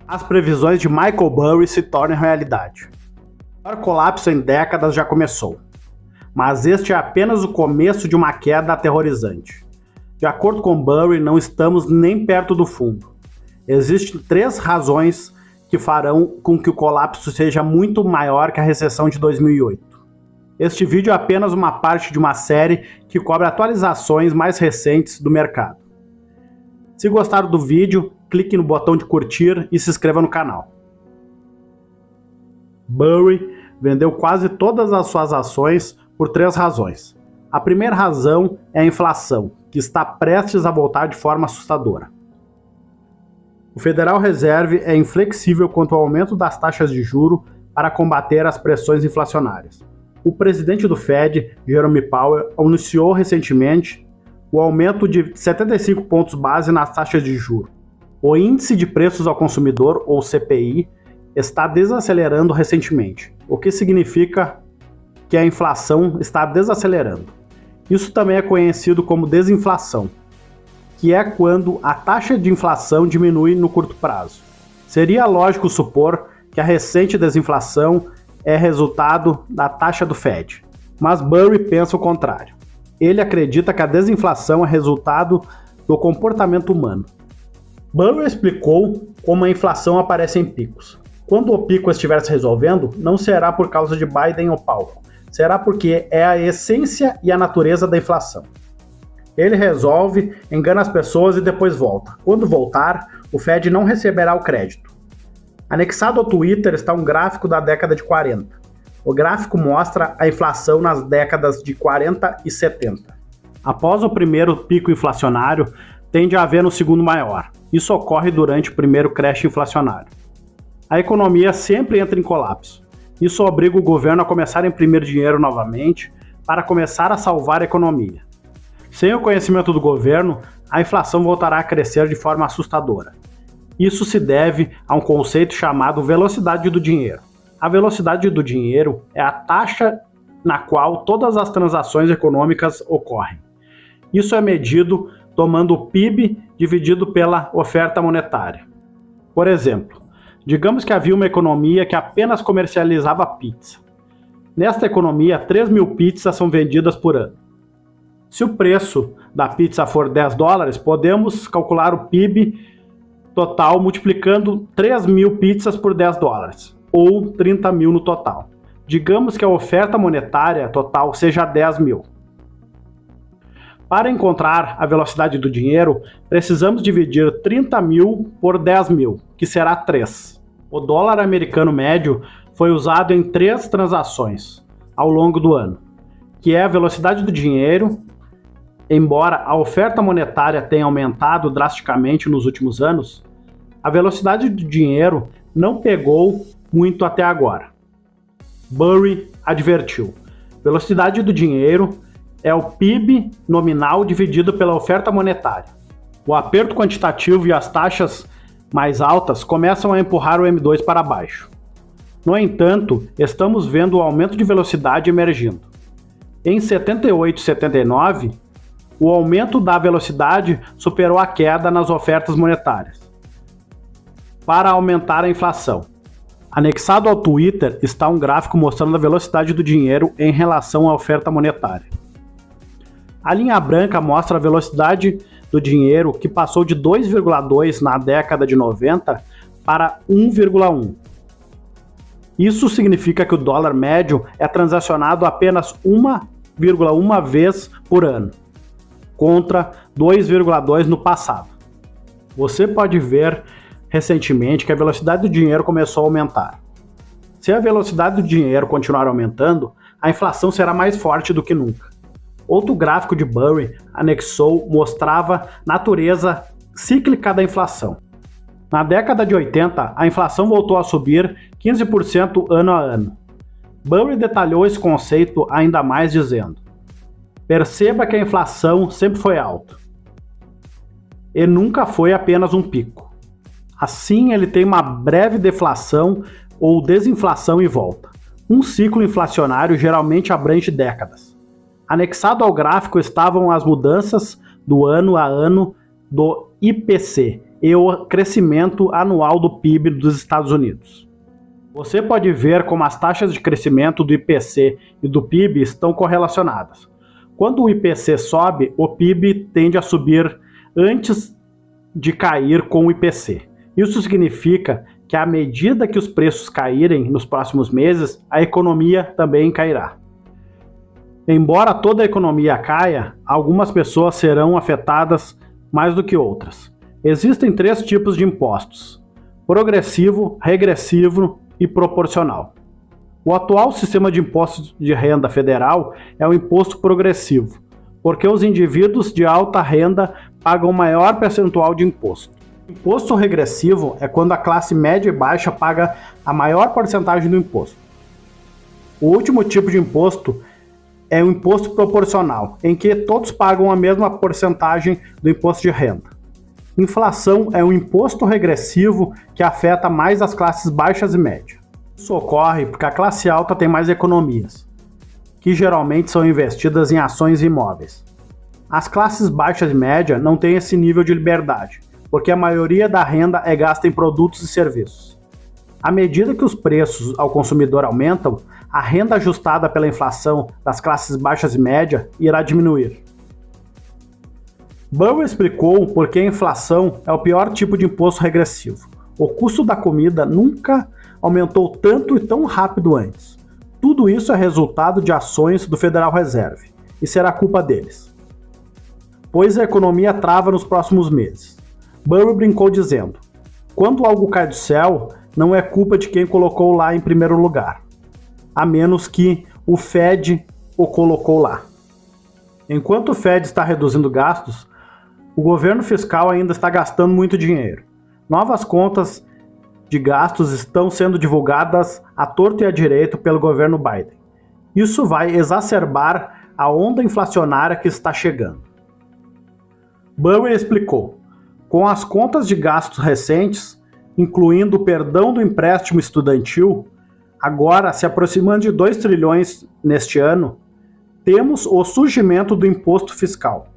As previsões de Michael Burry se tornam realidade. O maior colapso em décadas já começou, mas este é apenas o começo de uma queda aterrorizante. De acordo com Burry, não estamos nem perto do fundo. Existem 3 razões que farão com que o colapso seja muito maior que a recessão de 2008. Este vídeo é apenas uma parte de uma série que cobre atualizações mais recentes do mercado. Se gostaram do vídeo, clique no botão de curtir e se inscreva no canal. Burry vendeu quase todas as suas ações por 3 razões. A primeira razão é a inflação, que está prestes a voltar de forma assustadora. O Federal Reserve é inflexível quanto ao aumento das taxas de juros para combater as pressões inflacionárias. O presidente do Fed, Jerome Powell, anunciou recentemente o aumento de 75 pontos base nas taxas de juros. O Índice de Preços ao Consumidor, ou CPI, está desacelerando recentemente, o que significa que a inflação está desacelerando. Isso também é conhecido como desinflação, que é quando a taxa de inflação diminui no curto prazo. Seria lógico supor que a recente desinflação é resultado da taxa do Fed, mas Burry pensa o contrário. Ele acredita que a desinflação é resultado do comportamento humano. Burry explicou como a inflação aparece em picos. Quando o pico estiver se resolvendo, não será por causa de Biden ou Powell, será porque é a essência e a natureza da inflação. Ele resolve, engana as pessoas e depois volta. Quando voltar, o Fed não receberá o crédito. Anexado ao Twitter está um gráfico da década de 40. O gráfico mostra a inflação nas décadas de 40 e 70. Após o primeiro pico inflacionário, tende a haver um segundo maior. Isso ocorre durante o primeiro crash inflacionário. A economia sempre entra em colapso. Isso obriga o governo a começar a imprimir dinheiro novamente para começar a salvar a economia. Sem o conhecimento do governo, a inflação voltará a crescer de forma assustadora. Isso se deve a um conceito chamado velocidade do dinheiro. A velocidade do dinheiro é a taxa na qual todas as transações econômicas ocorrem. Isso é medido tomando o PIB dividido pela oferta monetária. Por exemplo, digamos que havia uma economia que apenas comercializava pizza. Nesta economia, 3.000 pizzas são vendidas por ano. Se o preço da pizza for $10, podemos calcular o PIB total multiplicando 3.000 pizzas por $10, ou 30.000 no total. Digamos que a oferta monetária total seja 10.000. Para encontrar a velocidade do dinheiro, precisamos dividir 30.000 por 10.000, que será 3. O dólar americano médio foi usado em 3 transações ao longo do ano, que é a velocidade do dinheiro. Embora a oferta monetária tenha aumentado drasticamente nos últimos anos, a velocidade do dinheiro não pegou muito até agora. Burry advertiu: velocidade do dinheiro é o PIB nominal dividido pela oferta monetária. O aperto quantitativo e as taxas mais altas começam a empurrar o M2 para baixo. No entanto, estamos vendo o aumento de velocidade emergindo. Em 78 e 79, o aumento da velocidade superou a queda nas ofertas monetárias para aumentar a inflação. Anexado ao Twitter está um gráfico mostrando a velocidade do dinheiro em relação à oferta monetária. A linha branca mostra a velocidade do dinheiro, que passou de 2,2 na década de 90 para 1,1. Isso significa que o dólar médio é transacionado apenas 1,1 vez por ano, contra 2,2 no passado. Você pode ver recentemente que a velocidade do dinheiro começou a aumentar. Se a velocidade do dinheiro continuar aumentando, a inflação será mais forte do que nunca. Outro gráfico de Burry anexou mostrava a natureza cíclica da inflação. Na década de 80, a inflação voltou a subir 15% ano a ano. Burry detalhou esse conceito ainda mais dizendo: perceba que a inflação sempre foi alta e nunca foi apenas um pico. Assim, ele tem uma breve deflação ou desinflação e volta. Um ciclo inflacionário geralmente abrange décadas. Anexado ao gráfico estavam as mudanças do ano a ano do IPC, e o crescimento anual do PIB dos Estados Unidos. Você pode ver como as taxas de crescimento do IPC e do PIB estão correlacionadas. Quando o IPC sobe, o PIB tende a subir antes de cair com o IPC. Isso significa que à medida que os preços caírem nos próximos meses, a economia também cairá. Embora toda a economia caia, algumas pessoas serão afetadas mais do que outras. Existem 3 tipos de impostos: progressivo, regressivo e proporcional. O atual sistema de imposto de renda federal é o imposto progressivo, porque os indivíduos de alta renda pagam um maior percentual de imposto. O imposto regressivo é quando a classe média e baixa paga a maior porcentagem do imposto. O último tipo de imposto é o imposto proporcional, em que todos pagam a mesma porcentagem do imposto de renda. Inflação é um imposto regressivo que afeta mais as classes baixas e médias. Isso ocorre porque a classe alta tem mais economias, que geralmente são investidas em ações e imóveis. As classes baixas e médias não têm esse nível de liberdade, porque a maioria da renda é gasta em produtos e serviços. À medida que os preços ao consumidor aumentam, a renda ajustada pela inflação das classes baixas e médias irá diminuir. Burry explicou por que a inflação é o pior tipo de imposto regressivo. O custo da comida nunca aumentou tanto e tão rápido antes. Tudo isso é resultado de ações do Federal Reserve, e será culpa deles, pois a economia trava nos próximos meses. Burry brincou dizendo: quando algo cai do céu, não é culpa de quem colocou lá em primeiro lugar, a menos que o Fed o colocou lá. Enquanto o Fed está reduzindo gastos, o governo fiscal ainda está gastando muito dinheiro. Novas contas de gastos estão sendo divulgadas à torto e à direito pelo governo Biden. Isso vai exacerbar a onda inflacionária que está chegando. Burry explicou: com as contas de gastos recentes, incluindo o perdão do empréstimo estudantil, agora se aproximando de 2 trilhões neste ano, temos o surgimento do imposto fiscal.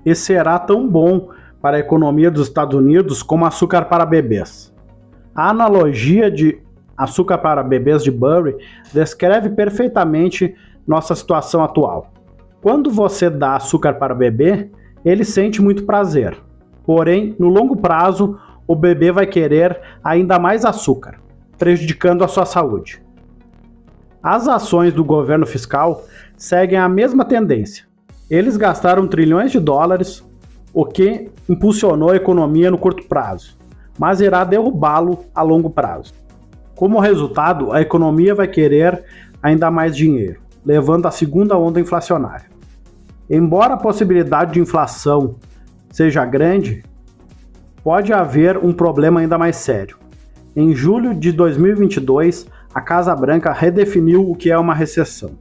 E será tão bom para a economia dos Estados Unidos como açúcar para bebês. A analogia de açúcar para bebês de Burry descreve perfeitamente nossa situação atual. Quando você dá açúcar para o bebê, ele sente muito prazer. Porém, no longo prazo, o bebê vai querer ainda mais açúcar, prejudicando a sua saúde. As ações do governo fiscal seguem a mesma tendência. Eles gastaram trilhões de dólares, o que impulsionou a economia no curto prazo, mas irá derrubá-lo a longo prazo. Como resultado, a economia vai querer ainda mais dinheiro, levando à segunda onda inflacionária. Embora a possibilidade de inflação seja grande, pode haver um problema ainda mais sério. Em julho de 2022, a Casa Branca redefiniu o que é uma recessão.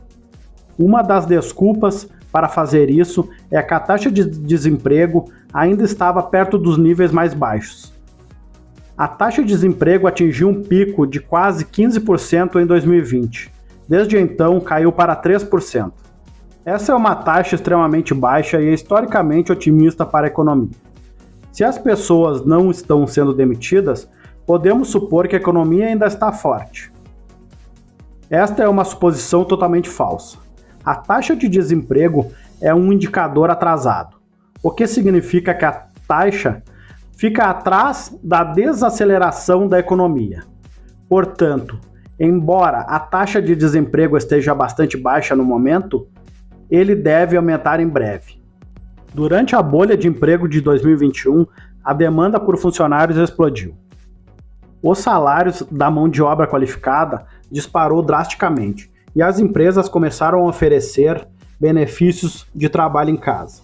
Uma das desculpas para fazer isso é que a taxa de desemprego ainda estava perto dos níveis mais baixos. A taxa de desemprego atingiu um pico de quase 15% em 2020. Desde então, caiu para 3%. Essa é uma taxa extremamente baixa e historicamente otimista para a economia. Se as pessoas não estão sendo demitidas, podemos supor que a economia ainda está forte. Esta é uma suposição totalmente falsa. A taxa de desemprego é um indicador atrasado, o que significa que a taxa fica atrás da desaceleração da economia. Portanto, embora a taxa de desemprego esteja bastante baixa no momento, ele deve aumentar em breve. Durante a bolha de emprego de 2021, a demanda por funcionários explodiu. Os salários da mão de obra qualificada disparou drasticamente e as empresas começaram a oferecer benefícios de trabalho em casa.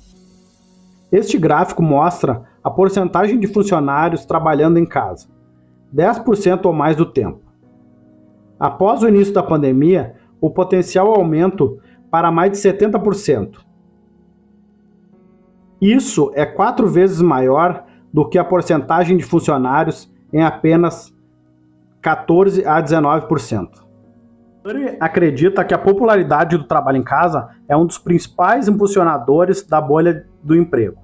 Este gráfico mostra a porcentagem de funcionários trabalhando em casa, 10% ou mais do tempo. Após o início da pandemia, o potencial aumento para mais de 70%. Isso é 4 vezes maior do que a porcentagem de funcionários em apenas 14 a 19%. Burry acredita que a popularidade do trabalho em casa é um dos principais impulsionadores da bolha do emprego.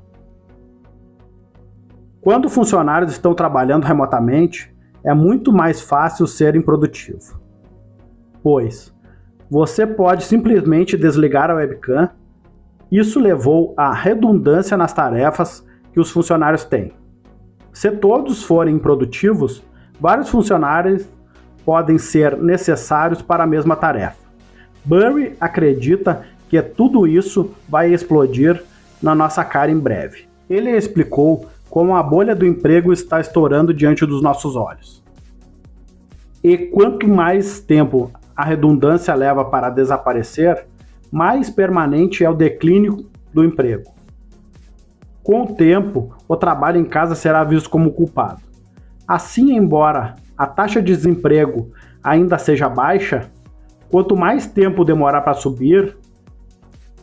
Quando funcionários estão trabalhando remotamente, é muito mais fácil ser improdutivo, pois você pode simplesmente desligar a webcam. Isso levou à redundância nas tarefas que os funcionários têm. Se todos forem improdutivos, vários funcionários podem ser necessários para a mesma tarefa. Burry acredita que tudo isso vai explodir na nossa cara em breve. Ele explicou como a bolha do emprego está estourando diante dos nossos olhos. E quanto mais tempo a redundância leva para desaparecer, mais permanente é o declínio do emprego. Com o tempo, o trabalho em casa será visto como culpado. Assim, embora a taxa de desemprego ainda seja baixa, quanto mais tempo demorar para subir,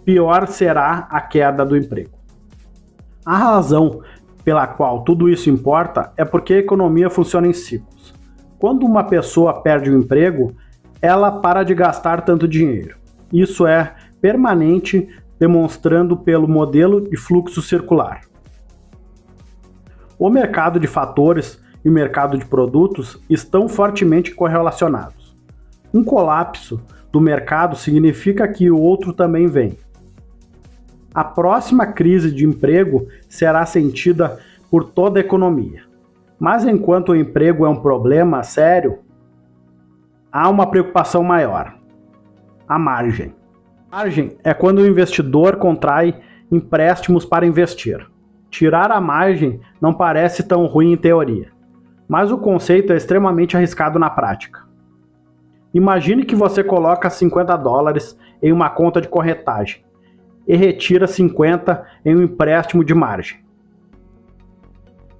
pior será a queda do emprego. A razão pela qual tudo isso importa é porque a economia funciona em ciclos. Quando uma pessoa perde o emprego, ela para de gastar tanto dinheiro. Isso é permanente, demonstrando pelo modelo de fluxo circular. O mercado de fatores e o mercado de produtos estão fortemente correlacionados. Um colapso do mercado significa que o outro também vem. A próxima crise de emprego será sentida por toda a economia. Mas enquanto o emprego é um problema sério, há uma preocupação maior: a margem. A margem é quando o investidor contrai empréstimos para investir. Tirar a margem não parece tão ruim em teoria, mas o conceito é extremamente arriscado na prática. Imagine que você coloca $50 em uma conta de corretagem e retira 50 em um empréstimo de margem.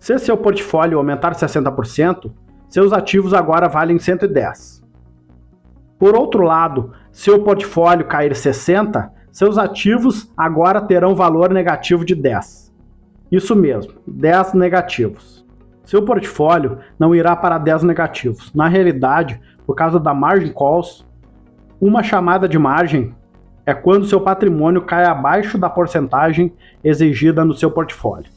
Se seu portfólio aumentar 60%, seus ativos agora valem 110. Por outro lado, se o portfólio cair 60%, seus ativos agora terão valor negativo de 10. Isso mesmo, 10 negativos. Seu portfólio não irá para 10 negativos. Na realidade, por causa da margin calls, uma chamada de margem é quando seu patrimônio cai abaixo da porcentagem exigida no seu portfólio.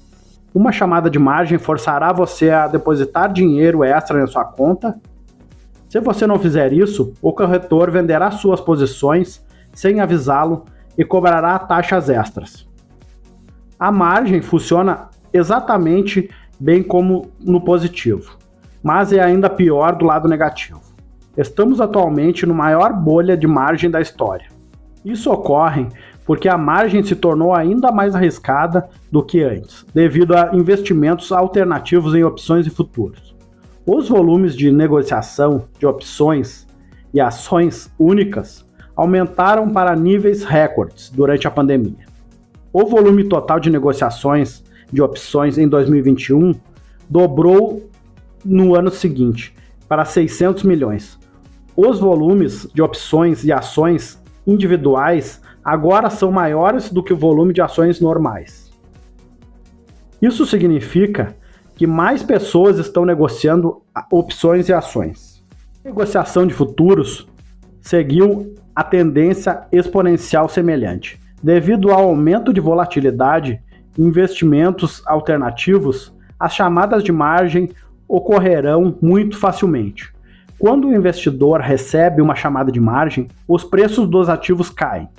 Uma chamada de margem forçará você a depositar dinheiro extra na sua conta. Se você não fizer isso, o corretor venderá suas posições sem avisá-lo e cobrará taxas extras. A margem funciona exatamente bem como no positivo, mas é ainda pior do lado negativo. Estamos atualmente no maior bolha de margem da história. Isso ocorre porque a margem se tornou ainda mais arriscada do que antes, devido a investimentos alternativos em opções e futuros. Os volumes de negociação de opções e ações únicas aumentaram para níveis recordes durante a pandemia. O volume total de negociações de opções em 2021 dobrou no ano seguinte, para 600 milhões. Os volumes de opções e ações individuais agora são maiores do que o volume de ações normais. Isso significa que mais pessoas estão negociando opções e ações. A negociação de futuros seguiu a tendência exponencial semelhante. Devido ao aumento de volatilidade e investimentos alternativos, as chamadas de margem ocorrerão muito facilmente. Quando o investidor recebe uma chamada de margem, os preços dos ativos caem,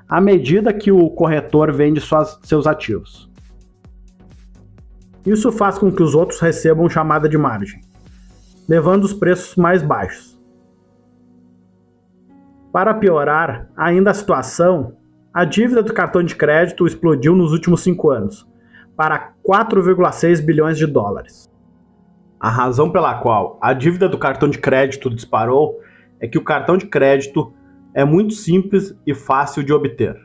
à medida que o corretor vende seus ativos. Isso faz com que os outros recebam chamada de margem, levando os preços mais baixos. Para piorar ainda a situação, a dívida do cartão de crédito explodiu nos últimos 5 anos, para 4,6 bilhões de dólares. A razão pela qual a dívida do cartão de crédito disparou é que o cartão de crédito é muito simples e fácil de obter.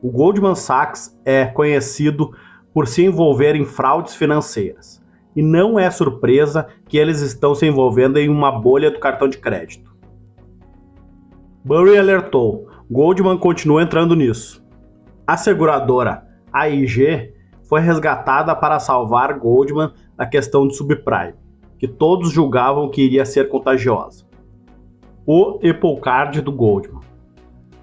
O Goldman Sachs é conhecido por se envolver em fraudes financeiras, e não é surpresa que eles estão se envolvendo em uma bolha do cartão de crédito. Burry alertou: Goldman continua entrando nisso. A seguradora AIG foi resgatada para salvar Goldman da questão de subprime, que todos julgavam que iria ser contagiosa. O Apple Card do Goldman.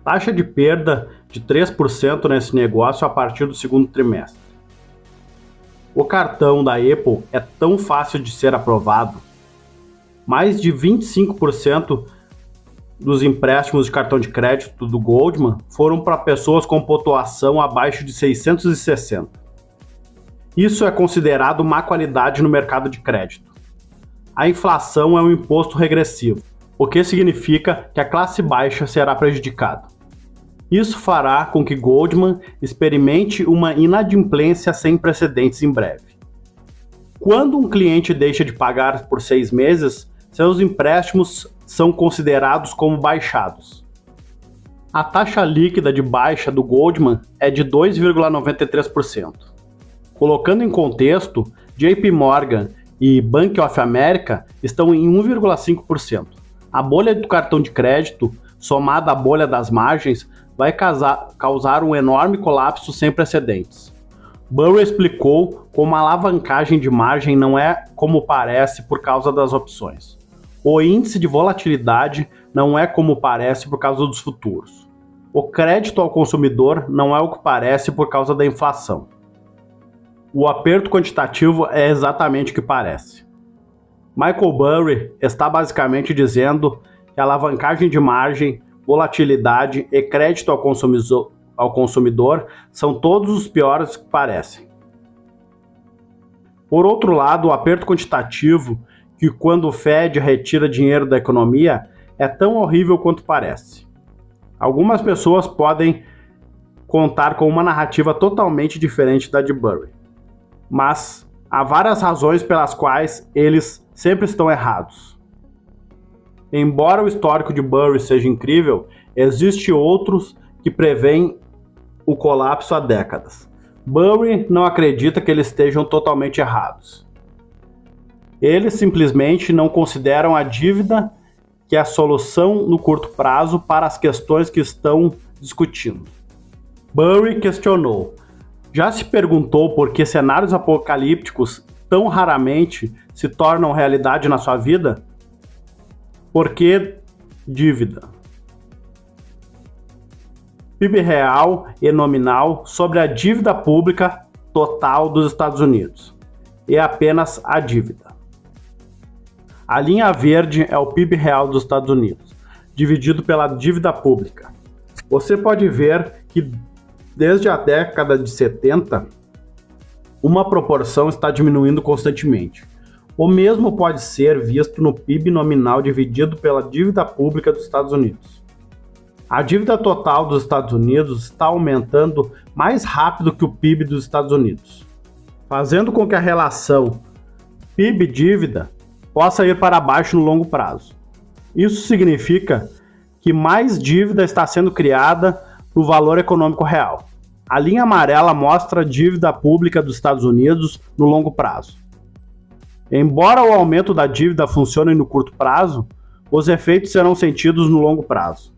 Taxa de perda de 3% nesse negócio a partir do segundo trimestre. O cartão da Apple é tão fácil de ser aprovado. Mais de 25% dos empréstimos de cartão de crédito do Goldman foram para pessoas com pontuação abaixo de 660. Isso é considerado má qualidade no mercado de crédito. A inflação é um imposto regressivo, o que significa que a classe baixa será prejudicada. Isso fará com que Goldman experimente uma inadimplência sem precedentes em breve. Quando um cliente deixa de pagar por 6 meses, seus empréstimos são considerados como baixados. A taxa líquida de baixa do Goldman é de 2,93%. Colocando em contexto, JP Morgan e Bank of America estão em 1,5%. A bolha do cartão de crédito, somada à bolha das margens, vai causar um enorme colapso sem precedentes. Burry explicou como a alavancagem de margem não é como parece por causa das opções. O índice de volatilidade não é como parece por causa dos futuros. O crédito ao consumidor não é o que parece por causa da inflação. O aperto quantitativo é exatamente o que parece. Michael Burry está basicamente dizendo que a alavancagem de margem, volatilidade e crédito ao consumidor são todos os piores que parecem. Por outro lado, o aperto quantitativo, que quando o Fed retira dinheiro da economia, é tão horrível quanto parece. Algumas pessoas podem contar com uma narrativa totalmente diferente da de Burry, mas há várias razões pelas quais eles sempre estão errados. Embora o histórico de Burry seja incrível, existem outros que preveem o colapso há décadas. Burry não acredita que eles estejam totalmente errados. Eles simplesmente não consideram a dívida que é a solução no curto prazo para as questões que estão discutindo. Burry questionou: já se perguntou por que cenários apocalípticos tão raramente se tornam realidade na sua vida? Por que dívida? PIB real e nominal sobre a dívida pública total dos Estados Unidos. E apenas a dívida. A linha verde é o PIB real dos Estados Unidos, dividido pela dívida pública. Você pode ver que desde a década de 70, uma proporção está diminuindo constantemente. O mesmo pode ser visto no PIB nominal dividido pela dívida pública dos Estados Unidos. A dívida total dos Estados Unidos está aumentando mais rápido que o PIB dos Estados Unidos, fazendo com que a relação PIB-dívida possa ir para baixo no longo prazo. Isso significa que mais dívida está sendo criada no valor econômico real. A linha amarela mostra a dívida pública dos Estados Unidos no longo prazo. Embora o aumento da dívida funcione no curto prazo, os efeitos serão sentidos no longo prazo.